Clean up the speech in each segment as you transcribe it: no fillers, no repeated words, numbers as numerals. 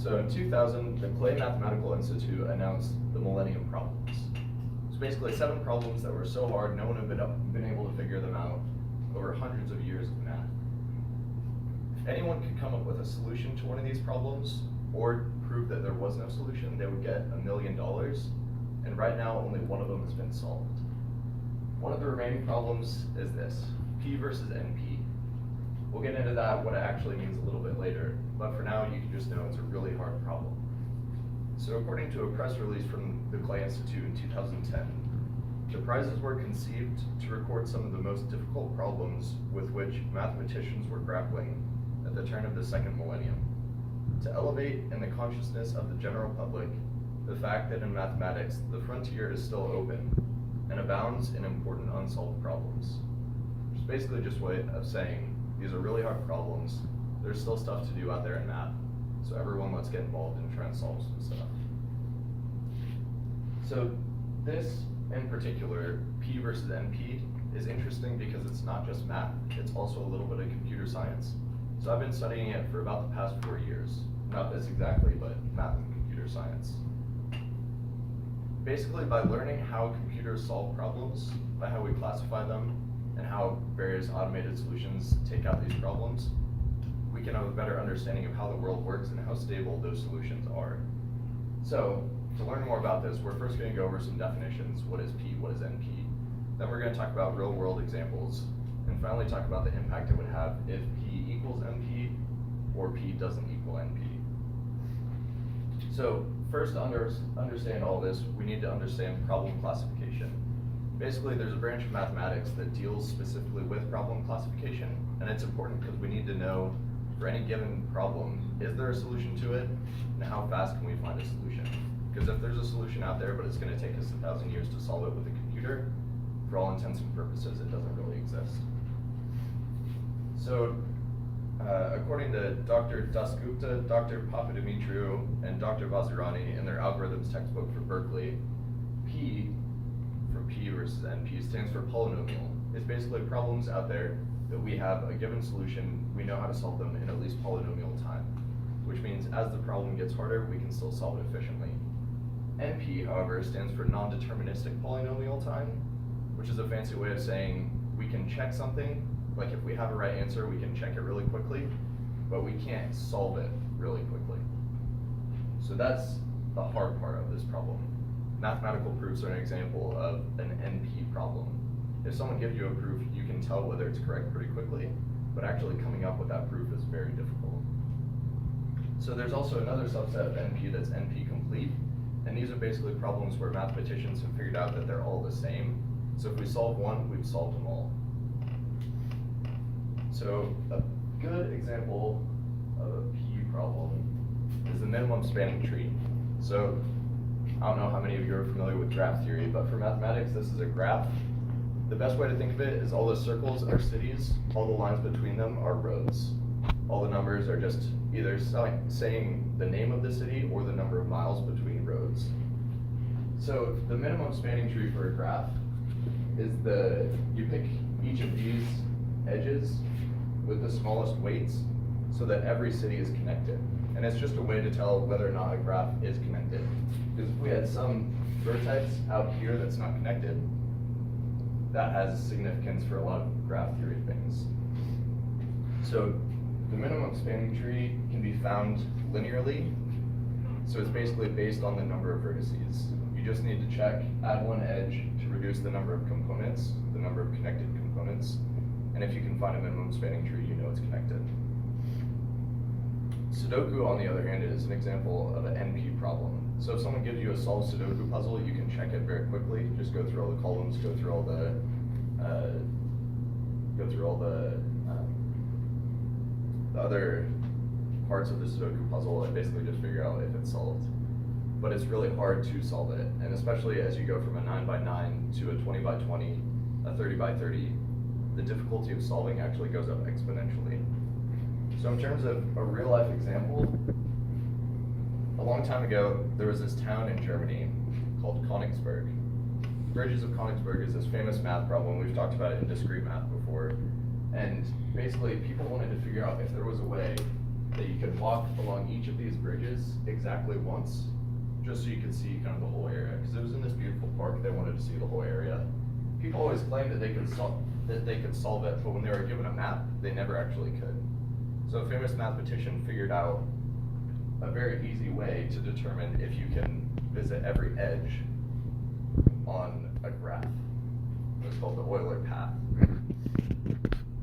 So in 2000, the Clay Mathematical Institute announced the Millennium Problems. It's basically 7 problems that were so hard no one had been able to figure them out over hundreds of years of math. If anyone could come up with a solution to one of these problems or prove that there was no solution, they would get $1 million. And right now, only one of them has been solved. One of the remaining problems is this, P versus NP. We'll get into that, what it actually means a little bit later, but for now you can just know it's a really hard problem. So according to a press release from the Clay Institute in 2010, the prizes were conceived to record some of the most difficult problems with which mathematicians were grappling at the turn of the second millennium, to elevate in the consciousness of the general public the fact that in mathematics the frontier is still open and abounds in important unsolved problems. Which is basically just a way of saying these are really hard problems, there's still stuff to do out there in math, so everyone let's get involved and try and solve some stuff. So this in particular, P versus NP, is interesting because it's not just math, it's also a little bit of computer science. So I've been studying it for about the past 4 years. Not this exactly, but math and computer science. Basically, by learning how computers solve problems, by how we classify them, and how various automated solutions take out these problems, we can have a better understanding of how the world works and how stable those solutions are. So, to learn more about this, we're first going to go over some definitions. What is P, what is NP? Then we're going to talk about real world examples, and finally talk about the impact it would have if P equals NP or P doesn't equal NP. So first, to understand all this, we need to understand problem classification. Basically, there's a branch of mathematics that deals specifically with problem classification, and it's important because we need to know for any given problem, is there a solution to it, and how fast can we find a solution? Because if there's a solution out there, but it's going to take us 1,000 years to solve it with a computer, for all intents and purposes, it doesn't really exist. So, according to Dr. Dasgupta, Dr. Papadimitriou, and Dr. Vazirani in their algorithms textbook for Berkeley, P, for P versus NP, stands for polynomial. It's basically problems out there that we have a given solution, we know how to solve them in at least polynomial time, which means as the problem gets harder, we can still solve it efficiently. NP, however, stands for non-deterministic polynomial time, which is a fancy way of saying we can check something, like if we have a right answer, we can check it really quickly, but we can't solve it really quickly. So that's the hard part of this problem. Mathematical proofs are an example of an NP problem. If someone gives you a proof, you can tell whether it's correct pretty quickly, but actually coming up with that proof is very difficult. So there's also another subset of NP that's NP complete, and these are basically problems where mathematicians have figured out that they're all the same. So if we solve one, we've solved them all. So a good example of a P problem is the minimum spanning tree. So I don't know how many of you are familiar with graph theory, but for mathematics, this is a graph. The best way to think of it is all the circles are cities, all the lines between them are roads. All the numbers are just either saying the name of the city or the number of miles between roads. So the minimum spanning tree for a graph is you pick each of these edges with the smallest weights so that every city is connected. And it's just a way to tell whether or not a graph is connected. Because if we had some vertex out here that's not connected, that has significance for a lot of graph theory things. So the minimum spanning tree can be found linearly. So it's basically based on the number of vertices. You just need to add one edge to reduce the number of components, the number of connected components. And if you can find a minimum spanning tree, you know it's connected. Sudoku, on the other hand, is an example of an NP problem. So if someone gives you a solved Sudoku puzzle, you can check it very quickly. Just go through all the columns, go through all the other parts of the Sudoku puzzle, and basically just figure out if it's solved. But it's really hard to solve it, and especially as you go from a 9x9 to a 20x20, a 30x30, the difficulty of solving actually goes up exponentially. So in terms of a real life example, a long time ago, there was this town in Germany called Königsberg. Bridges of Königsberg is this famous math problem. We've talked about it in discrete math before. And basically, people wanted to figure out if there was a way that you could walk along each of these bridges exactly once, just so you could see kind of the whole area. Because it was in this beautiful park, they wanted to see the whole area. People always claimed that they could solve it, but when they were given a map, they never actually could. So a famous mathematician figured out a very easy way to determine if you can visit every edge on a graph. It's called the Euler path.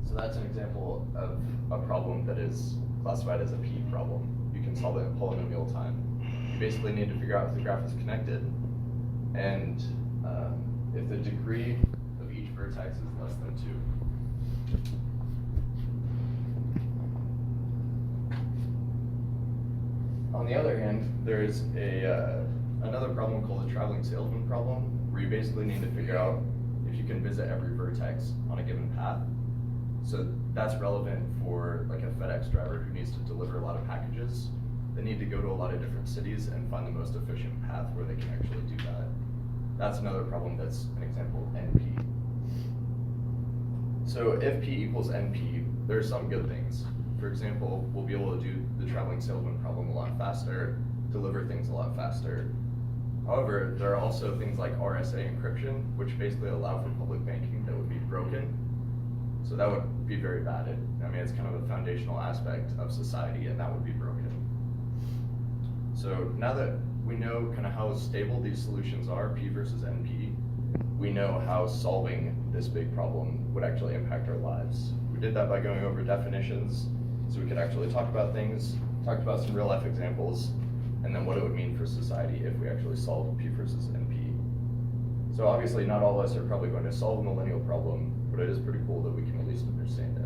So that's an example of a problem that is classified as a P problem. You can solve it in polynomial time. You basically need to figure out if the graph is connected, and if the degree of each vertex is less than 2. On the other hand, there's another problem called the traveling salesman problem, where you basically need to figure out if you can visit every vertex on a given path. So that's relevant for like a FedEx driver who needs to deliver a lot of packages. They need to go to a lot of different cities and find the most efficient path where they can actually do that. That's another problem that's an example of NP. So if P equals NP, there are some good things. For example, we'll be able to do the traveling salesman problem a lot faster, deliver things a lot faster. However, there are also things like RSA encryption, which basically allow for public banking that would be broken. So that would be very bad. I mean, it's kind of a foundational aspect of society, and that would be broken. So now that we know kind of how stable these solutions are, P versus NP, we know how solving this big problem would actually impact our lives. We did that by going over definitions, so we could actually talk about things, talked about some real life examples, and then what it would mean for society if we actually solved P versus NP. So obviously not all of us are probably going to solve a millennial problem, but it is pretty cool that we can at least understand it.